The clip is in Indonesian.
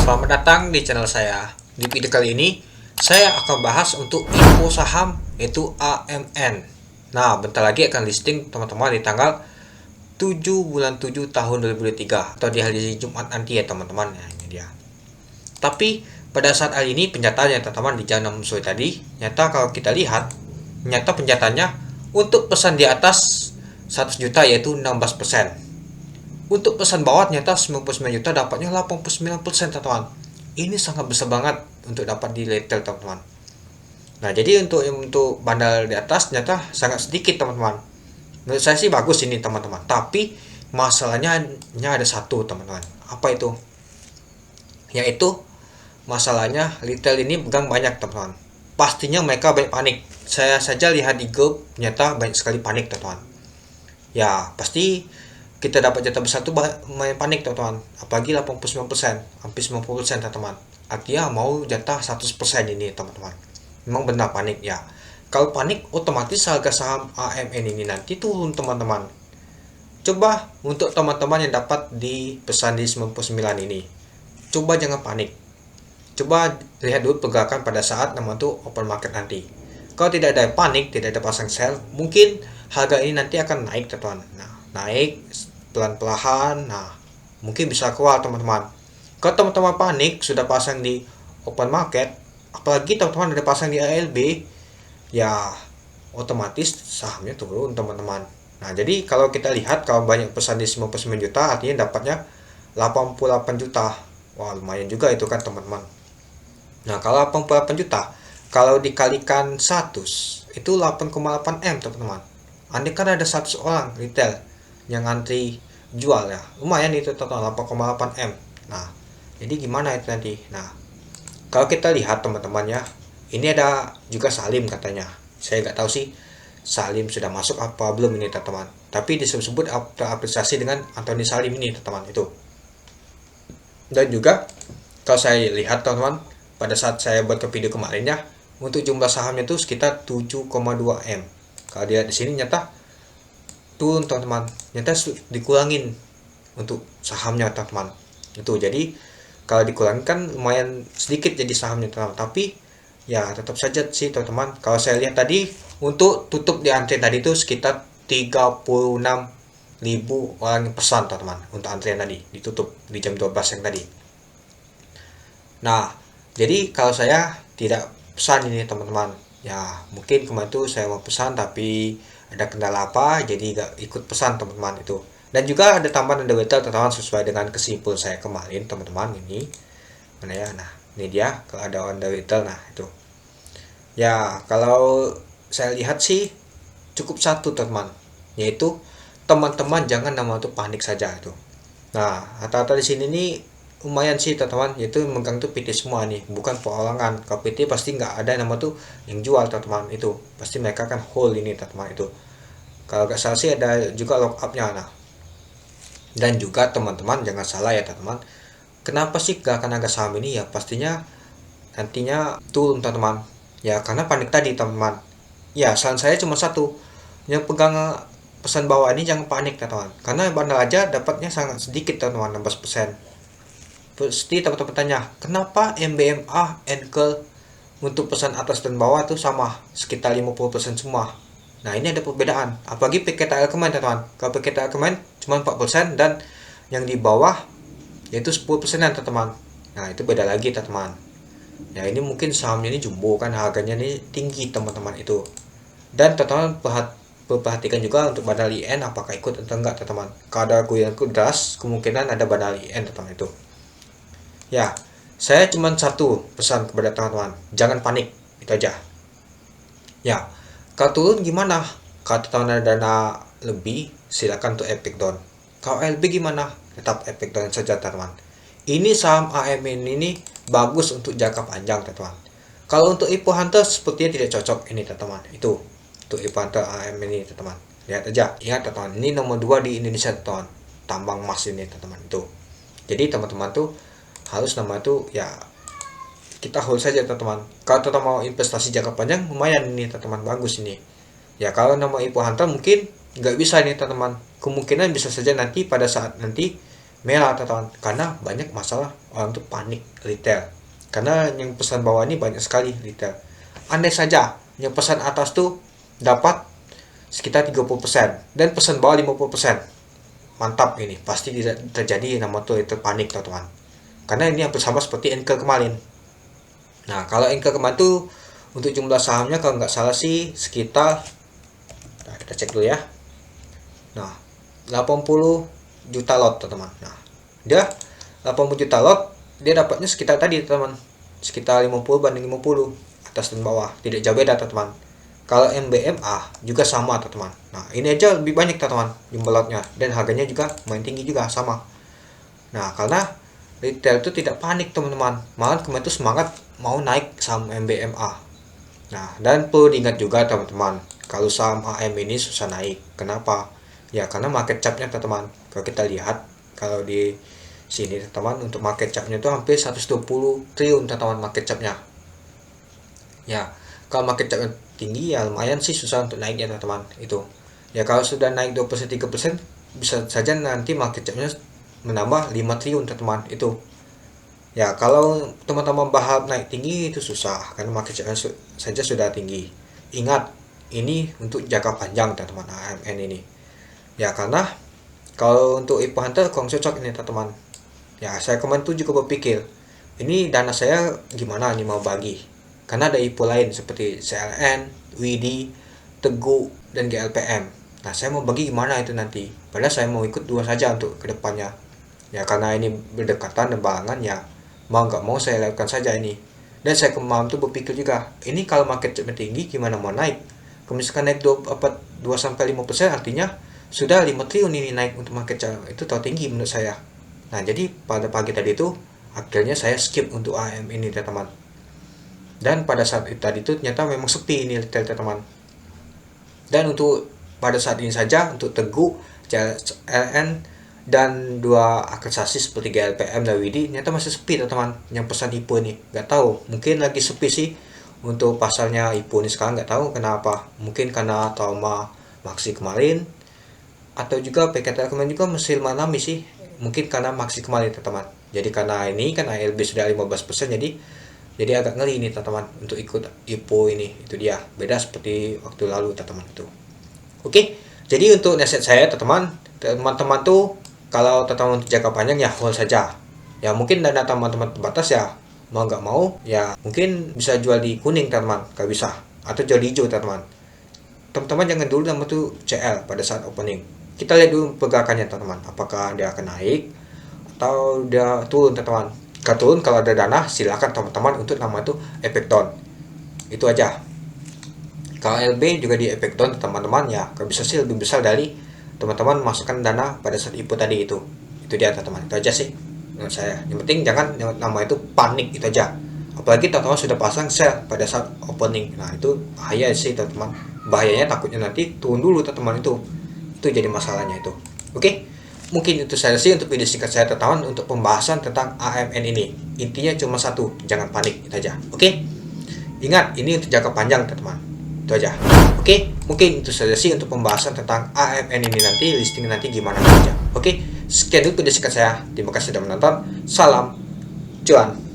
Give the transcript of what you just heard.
Selamat datang di channel saya. Di video kali ini, saya akan bahas untuk info saham yaitu AMN. Nah, bentar lagi akan listing teman-teman di tanggal 7 bulan 7 tahun 2023 atau di hari Jumat nanti ya teman-teman. Nah, ini dia. Tapi pada saat hari ini penjataannya teman-teman di jam 6 sore tadi, nyata kalau kita lihat, nyata penjataannya untuk pesan di atas 100 juta yaitu 16%. Untuk pesan bawah nyata 99 juta dapatnya 89% teman-teman. Ini sangat besar banget untuk dapat di retail teman-teman. Nah, jadi untuk bandal di atas nyata sangat sedikit teman-teman. Menurut saya sih bagus ini teman-teman. Tapi masalahnya ada satu teman-teman. Apa itu? Yaitu masalahnya retail ini pegang banyak teman-teman. Pastinya mereka banyak panik. Saya saja lihat di grup nyata banyak sekali panik teman-teman. Ya, pasti kita dapat jatah besar tuh main panik teman-teman, apalagi 89%, hampir 90% teman-teman. Artinya mau jatah 100% ini teman-teman. Memang benar panik ya. Kalau panik otomatis harga saham AMN ini nanti turun teman-teman. Coba untuk teman-teman yang dapat di pesan di 99 ini, coba jangan panik. Coba lihat dulu pergerakan pada saat teman tuh open market nanti. Kalau tidak ada panik, tidak ada pasang sell, mungkin harga ini nanti akan naik teman-teman. Nah, naik pelan-pelan, nah mungkin bisa keluar teman-teman. Kalau teman-teman panik sudah pasang di open market, apalagi teman-teman ada pasang di ALB, ya otomatis sahamnya turun teman-teman. Nah, jadi kalau kita lihat kalau banyak pesan di 99 juta artinya dapatnya 88 juta. Wah, lumayan juga itu kan teman-teman. Nah, kalau 88 juta kalau dikalikan 100 itu 8,8 M teman-teman. Andai kan ada 100 orang retail yang antri jual ya, lumayan itu total 8,8 M. Nah, jadi gimana itu nanti? Nah, kalau kita lihat teman-teman ya, ini ada juga Salim katanya. Saya nggak tahu sih Salim sudah masuk apa belum ini teman-teman. Tapi disebut-sebut apresiasi dengan Anthony Salim ini teman-teman itu. Dan juga kalau saya lihat teman-teman, pada saat saya buat ke video kemarin ya, untuk jumlah sahamnya itu sekitar 7,2 M. Kalau dilihat di sini nyata turun teman-teman, nyata dikurangin untuk sahamnya teman-teman itu. Jadi kalau dikurangin kan lumayan sedikit jadi sahamnya teman-teman, tapi ya tetap saja sih teman-teman. Kalau saya lihat tadi untuk tutup di antrian tadi itu sekitar 36.000 orang yang pesan teman-teman untuk antrian tadi ditutup di jam 12 yang tadi. Nah, jadi kalau saya tidak pesan ini teman-teman, ya mungkin kemarin itu saya mau pesan tapi ada kendala apa jadi gak ikut pesan teman-teman itu. Dan juga ada tambahan underwater teman-teman sesuai dengan kesimpulan saya kemarin teman-teman. Ini mana ya, nah ini dia kalau ada underwater. Nah itu ya, kalau saya lihat sih cukup satu teman, yaitu teman-teman jangan nama itu panik saja itu. Nah, rata-rata di sini nih lumayan sih teman-teman, yaitu megang tuh PT semua nih, bukan perorangan. Kalau PT pasti nggak ada nama tuh yang jual teman-teman, itu pasti mereka kan hold ini teman-teman itu. Kalau nggak salah sih ada juga lock up-nya. Nah, dan juga teman-teman jangan salah ya teman-teman, kenapa sih gerakan harga saham ini ya pastinya nantinya turun teman-teman ya, karena panik tadi teman-teman. Ya, saran saya cuma satu, yang pegang pesan bawah ini jangan panik teman-teman, karena bandar aja dapatnya sangat sedikit teman-teman, 16%. Pasti teman-teman tanya, kenapa MBMA, Enkel untuk pesan atas dan bawah tuh sama, sekitar 50% semua. Nah, ini ada perbedaan, apalagi PKTL kemarin teman-teman. Kalau PKTL kemarin cuma 4% dan yang di bawah yaitu 10%-an teman-teman. Nah, itu beda lagi teman-teman. Ya, ini mungkin sahamnya ini jumbo kan, harganya ini tinggi teman-teman itu. Dan teman-teman perhatikan juga untuk bandar IN apakah ikut atau enggak teman-teman. Kalau ada goyang deras, kemungkinan ada bandar IN teman-teman itu. Ya, saya cuma satu pesan kepada teman-teman, jangan panik, itu aja. Ya, kalau turun gimana? Kalau teman-teman ada dana lebih, silakan untuk epic down. Kalau LB gimana? Tetap epic down saja teman-teman. Ini saham AMN ini bagus untuk jangka panjang teman-teman. Kalau untuk IPO Hunter sepertinya tidak cocok ini teman-teman. Itu untuk IPO Hunter AMN ini teman-teman. Lihat aja, ingat teman-teman, ini nomor 2 di Indonesia teman-teman. Tambang emas ini teman-teman itu. Jadi teman-teman tuh harus nama itu ya kita hold saja teman-teman. Kalau teman mau investasi jangka panjang lumayan ini teman-teman, bagus ini. Ya kalau nama IPO Hunter mungkin nggak bisa nih teman-teman. Kemungkinan bisa saja nanti pada saat nanti merah teman-teman, karena banyak masalah orang tuh panik retail, karena yang pesan bawah ini banyak sekali retail. Andai saja yang pesan atas tuh dapat sekitar 30% dan pesan bawah 50%, mantap, ini pasti tidak terjadi nama tuh itu panik teman-teman, karena ini hampir sama seperti Anchor kemarin. Nah kalau Anchor kemarin tuh untuk jumlah sahamnya kalau nggak salah sih sekitar, nah kita cek dulu ya, nah 80 juta lot teman-teman. Nah dia 80 juta lot, dia dapatnya sekitar tadi teman, sekitar 50 banding 50, atas dan bawah, tidak jauh beda teman. Kalau MBMA juga sama teman. Nah ini aja lebih banyak teman jumlah lotnya, dan harganya juga main tinggi juga sama. Nah karena retail itu tidak panik teman-teman, malah kemarin itu semangat mau naik saham MBMA. Nah dan perlu diingat juga teman-teman, kalau saham AM ini susah naik. Kenapa? Ya karena market capnya teman-teman. Kalau kita lihat, kalau di sini teman-teman, untuk market capnya itu hampir 120 triliun teman-teman market capnya. Ya kalau market capnya tinggi ya lumayan sih susah untuk naiknya teman-teman itu. Ya kalau sudah naik 2% 3% bisa saja nanti market capnya menambah 5 triliun teman-teman itu. Ya kalau teman-teman berharap naik tinggi itu susah, karena market capnya saja sudah tinggi. Ingat, ini untuk jangka panjang teman-teman AMN ini. Ya karena kalau untuk IPO Hunter kurang cocok ini teman-teman. Ya saya kemarin tuh juga berpikir, ini dana saya gimana nih mau bagi, karena ada IPO lain seperti CLN, WD, Teguh, dan GLPM. Nah saya mau bagi gimana itu nanti, padahal saya mau ikut dua saja untuk kedepannya. Ya karena ini berdekatan dan barengan, ya mau nggak mau saya lakukan saja ini. Dan saya kemarin tuh berpikir juga, ini kalau market capnya tinggi gimana mau naik. Kalau misalkan naik 2-5%, artinya sudah 5 triliun ini naik untuk market cap, itu terlalu tinggi menurut saya. Nah jadi pada pagi tadi itu akhirnya saya skip untuk AM ini teman-teman. Dan pada saat itu tadi itu ternyata memang sepi ini teman-teman. Dan untuk pada saat ini saja untuk Teguh, CLN, dan dua akreditasi seperti GLPM dan WD ternyata masih sepi teman-teman yang pesan IPO ini. Nggak tahu, mungkin lagi sepi sih untuk pasarnya IPO ini sekarang, nggak tahu kenapa. Mungkin karena trauma Maksi kemarin, atau juga PKTL kemarin juga masih mengalami sih, mungkin karena Maksi kemarin teman-teman. Jadi karena ini kan ALB sudah 15%, jadi agak ngeri ini teman-teman untuk ikut IPO ini. Itu dia, beda seperti waktu lalu teman-teman itu. Oke, jadi untuk nasihat saya teman-teman tuh, kalau teman-teman untuk jangka panjang ya hold saja. Ya mungkin dana teman-teman terbatas, ya mau nggak mau ya mungkin bisa jual di kuning teman-teman, kalau bisa, atau jual di hijau teman-teman. Teman-teman jangan dulu nama tuh CL pada saat opening. Kita lihat dulu pergerakannya teman-teman, apakah dia akan naik atau dia turun teman-teman. Kalau turun, kalau ada dana silakan teman-teman untuk nama itu efek down. Itu aja. Kalau LB juga di efek down teman-teman, ya kalau bisa sih lebih besar dari teman-teman masukkan dana pada saat IPO tadi itu. Itu dia teman-teman, itu aja sih menurut saya. Yang penting jangan nama itu panik, itu aja. Apalagi teman-teman sudah pasang sell pada saat opening, nah itu bahaya sih teman-teman. Bahayanya takutnya nanti turun dulu teman-teman, itu jadi masalahnya itu. Oke, mungkin itu saja sih untuk video singkat saya teman-teman untuk pembahasan tentang AMN ini. Intinya cuma satu, jangan panik, itu aja. Oke, ingat ini untuk jangka panjang teman-teman, itu aja. Oke, mungkin itu saja sih untuk pembahasan tentang AMN ini, nanti listing nanti gimana aja. Oke, sekian dulu video singkat saya. Terima kasih sudah menonton. Salam cuan.